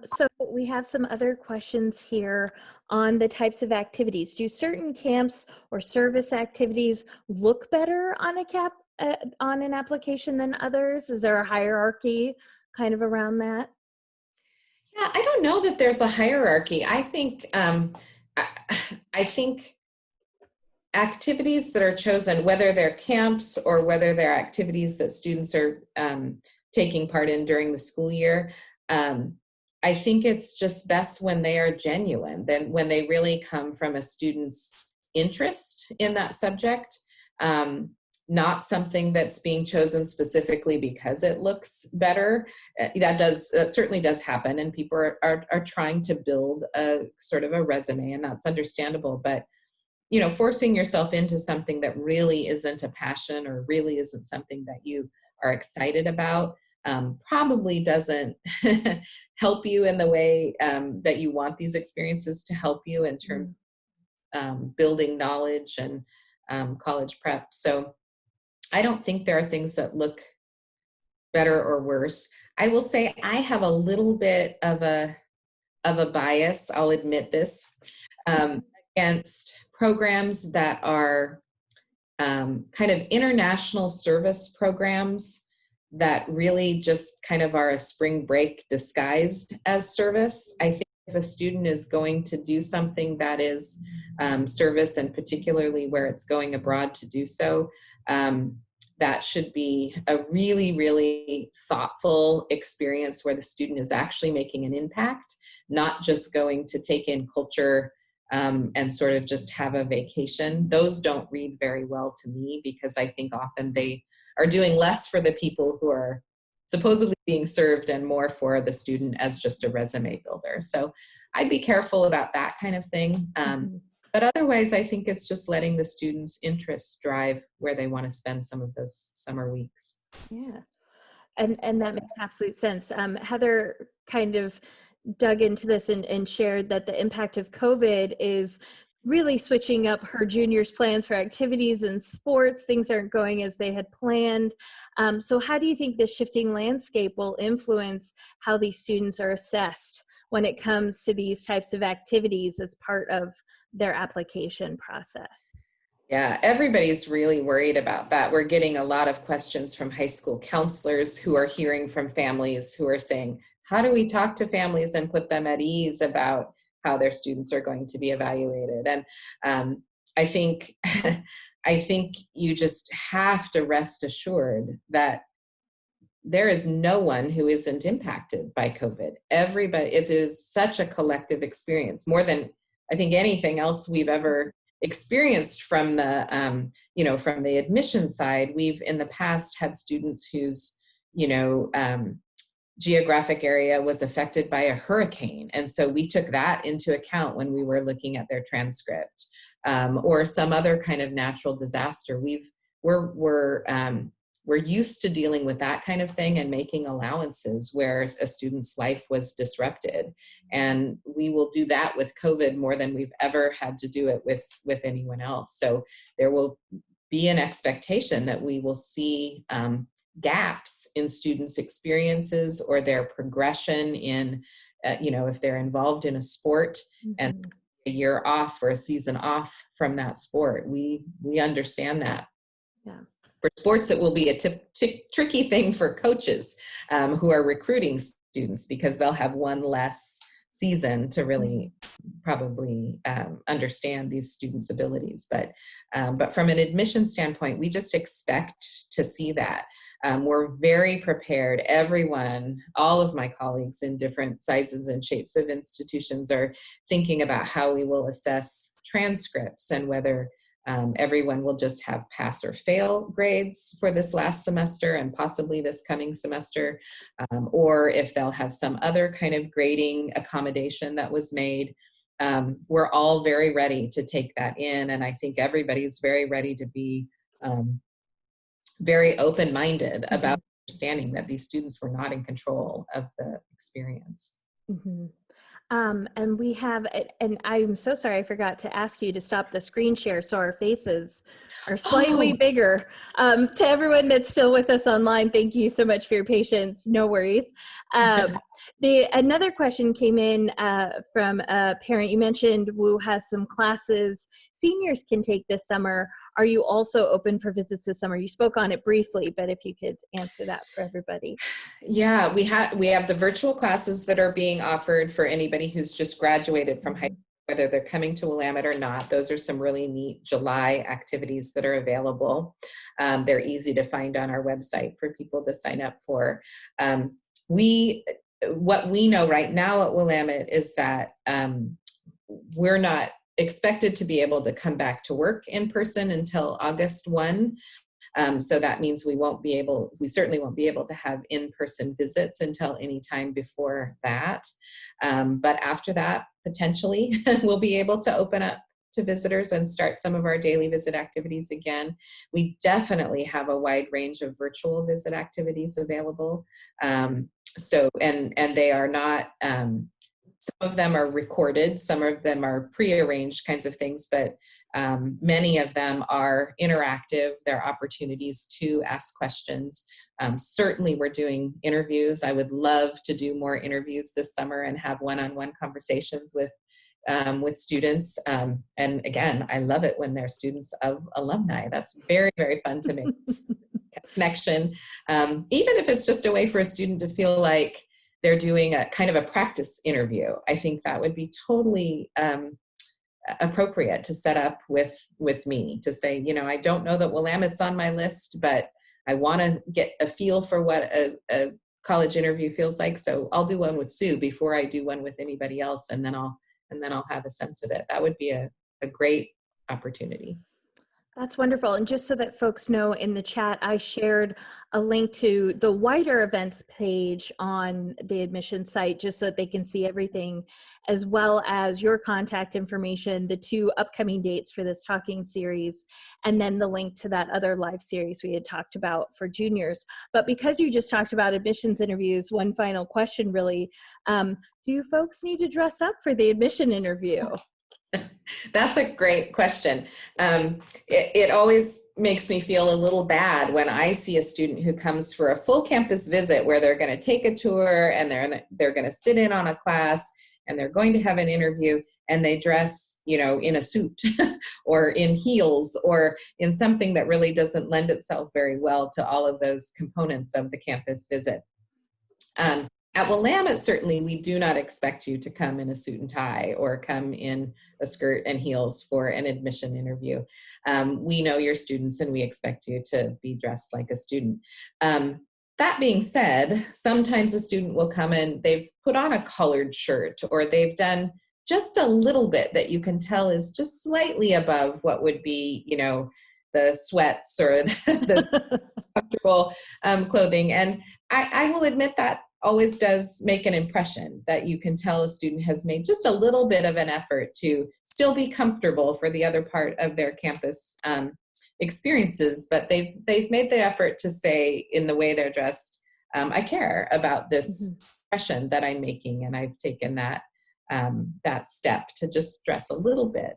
So we have some other questions here on the types of activities. Do certain camps or service activities look better on on an application than others? Is there a hierarchy kind of around that? Yeah, I don't know that there's a hierarchy. I think activities that are chosen, whether they're camps or whether they're activities that students are taking part in during the school year, I think it's just best when they are genuine, then when they really come from a student's interest in that subject, not something that's being chosen specifically because it looks better. That certainly does happen, and people are trying to build a sort of a resume, and that's understandable, but forcing yourself into something that really isn't a passion or really isn't something that you are excited about probably doesn't help you in the way that you want these experiences to help you in terms of building knowledge and college prep. So I don't think there are things that look better or worse. I will say I have a little bit of a bias, I'll admit this, um, against programs that are kind of international service programs that really just kind of are a spring break disguised as service. I think if a student is going to do something that is service, and particularly where it's going abroad to do so, that should be a really, really thoughtful experience where the student is actually making an impact, not just going to take in culture and sort of just have a vacation. Those don't read very well to me, because I think often they are doing less for the people who are supposedly being served and more for the student as just a resume builder. So I'd be careful about that kind of thing. But otherwise, I think it's just letting the students' interests drive where they want to spend some of those summer weeks. Yeah. And that makes absolute sense. Heather kind of dug into this and shared that the impact of COVID is really switching up her juniors' plans for activities and sports. Things aren't going as they had planned. So how do you think this shifting landscape will influence how these students are assessed when it comes to these types of activities as part of their application process? Yeah, everybody's really worried about that. We're getting a lot of questions from high school counselors who are hearing from families who are saying, how do we talk to families and put them at ease about how their students are going to be evaluated? And I think, I think you just have to rest assured that there is no one who isn't impacted by COVID. Everybody, it is such a collective experience, more than I think anything else we've ever experienced from the, from the admission side. We've in the past had students whose, geographic area was affected by a hurricane. And so we took that into account when we were looking at their transcript, or some other kind of natural disaster. We're used to dealing with that kind of thing and making allowances where a student's life was disrupted. And we will do that with COVID more than we've ever had to do it with anyone else. So there will be an expectation that we will see gaps in students' experiences or their progression in, if they're involved in a sport and a year off or a season off from that sport. We understand that. Yeah. For sports, it will be a tricky thing for coaches who are recruiting students, because they'll have one less season to really probably understand these students' abilities. But from an admission standpoint, we just expect to see that. We're very prepared. Everyone, all of my colleagues in different sizes and shapes of institutions are thinking about how we will assess transcripts and whether everyone will just have pass or fail grades for this last semester and possibly this coming semester, or if they'll have some other kind of grading accommodation that was made. We're all very ready to take that in, and I think everybody's very ready to be very open-minded about understanding that these students were not in control of the experience. Mm-hmm. And we have, and I'm so sorry, I forgot to ask you to stop the screen share so our faces are slightly bigger. To everyone that's still with us online, thank you so much for your patience. No worries. Another question came in from a parent. You mentioned WU has some classes seniors can take this summer. Are you also open for visits this summer? You spoke on it briefly, but if you could answer that for everybody. Yeah, we have the virtual classes that are being offered for anybody who's just graduated from high school, whether they're coming to Willamette or not. Those are some really neat July activities that are available. They're easy to find on our website for people to sign up for. What we know right now at Willamette is that we're not expected to be able to come back to work in person until August 1. So that means we certainly won't be able to have in-person visits until any time before that. But after that, potentially, we'll be able to open up to visitors and start some of our daily visit activities again. We definitely have a wide range of virtual visit activities available. And they are not, some of them are recorded, some of them are pre-arranged kinds of things, but Many of them are interactive. They're opportunities to ask questions. Certainly we're doing interviews. I would love to do more interviews this summer and have one-on-one conversations with students. And again, I love it when they're students of alumni. That's very, very fun to make connection. Even if it's just a way for a student to feel like they're doing a kind of a practice interview, I think that would be totally appropriate to set up with me, to say, you know, I don't know that Willamette's on my list, but I want to get a feel for what a college interview feels like. So I'll do one with Sue before I do one with anybody else, and then I'll have a sense of it. That would be a great opportunity. That's wonderful. And just so that folks know, in the chat, I shared a link to the wider events page on the admission site, just so that they can see everything, as well as your contact information, the 2 upcoming dates for this talking series, and then the link to that other live series we had talked about for juniors. But because you just talked about admissions interviews, one final question really, do you folks need to dress up for the admission interview? That's a great question. It always makes me feel a little bad when I see a student who comes for a full campus visit where they're going to take a tour and they're going to sit in on a class and they're going to have an interview, and they dress, you know, in a suit or in heels or in something that really doesn't lend itself very well to all of those components of the campus visit. At Willamette, certainly, we do not expect you to come in a suit and tie or come in a skirt and heels for an admission interview. We know your students and we expect you to be dressed like a student. That being said, sometimes a student will come in, they've put on a colored shirt, or they've done just a little bit that you can tell is just slightly above what would be, you know, the sweats or the comfortable clothing. And I will admit that always does make an impression, that you can tell a student has made just a little bit of an effort to still be comfortable for the other part of their campus experiences, but they've made the effort to say in the way they're dressed, I care about this impression that I'm making, and I've taken that that step to just dress a little bit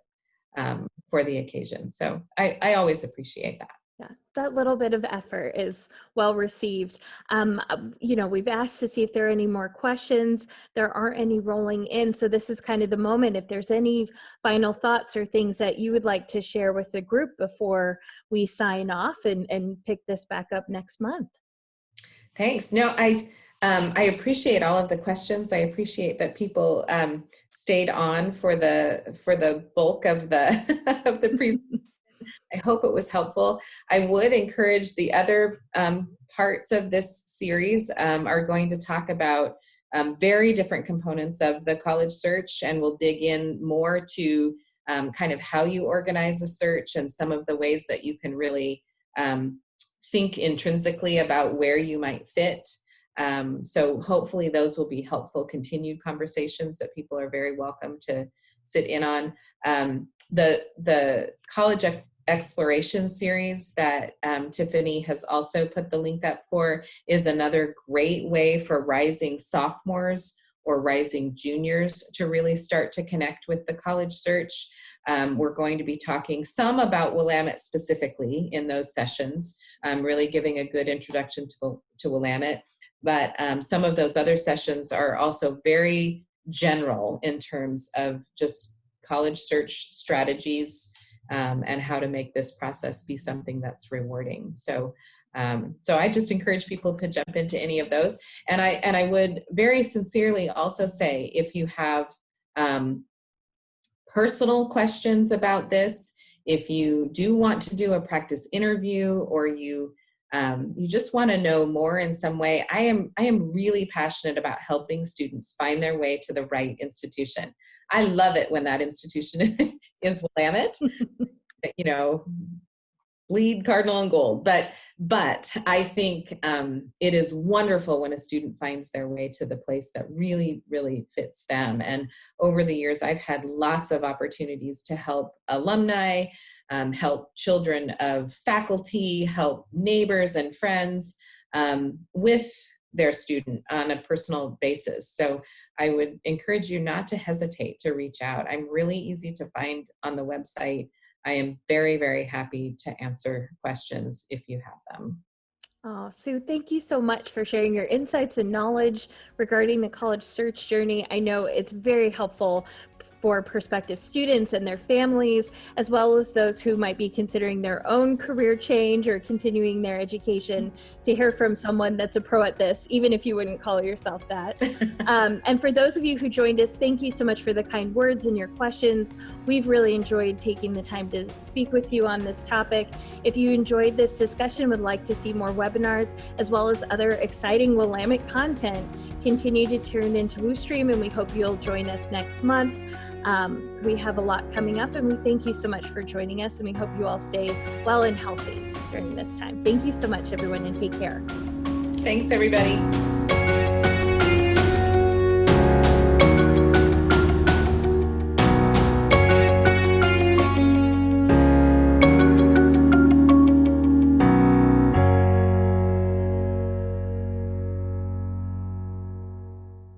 for the occasion. So I always appreciate that. Yeah, that little bit of effort is well received. You know, we've asked to see if there are any more questions. There aren't any rolling in. So this is kind of the moment. If there's any final thoughts or things that you would like to share with the group before we sign off and pick this back up next month. Thanks. No, I appreciate all of the questions. I appreciate that people stayed on for the bulk of the of the presentation. I hope it was helpful. I would encourage the other parts of this series are going to talk about very different components of the college search, and we'll dig in more to kind of how you organize a search and some of the ways that you can really think intrinsically about where you might fit. So hopefully those will be helpful continued conversations that people are very welcome to sit in on. The college exploration series that Tiffany has also put the link up for is another great way for rising sophomores or rising juniors to really start to connect with the college search. We're going to be talking some about Willamette specifically in those sessions, really giving a good introduction to Willamette. But some of those other sessions are also very general in terms of just college search strategies and how to make this process be something that's rewarding. So I just encourage people to jump into any of those. And I would very sincerely also say, if you have personal questions about this, if you do want to do a practice interview, or you just want to know more in some way, I am really passionate about helping students find their way to the right institution. I love it when that institution is Willamette, you know, bleed cardinal and gold. But I think it is wonderful when a student finds their way to the place that really, really fits them. And over the years, I've had lots of opportunities to help alumni, help children of faculty, help neighbors and friends with their student on a personal basis. So I would encourage you not to hesitate to reach out. I'm really easy to find on the website. I am very, very happy to answer questions if you have them. Oh, Sue, thank you so much for sharing your insights and knowledge regarding the college search journey. I know it's very helpful for prospective students and their families, as well as those who might be considering their own career change or continuing their education, to hear from someone that's a pro at this, even if you wouldn't call yourself that. And for those of you who joined us, thank you so much for the kind words and your questions. We've really enjoyed taking the time to speak with you on this topic. If you enjoyed this discussion and would like to see more webinars, as well as other exciting Willamette content, continue to tune into WooStream, and we hope you'll join us next month. We have a lot coming up, and we thank you so much for joining us, and we hope you all stay well and healthy during this time. Thank you so much, everyone, and take care. Thanks, everybody.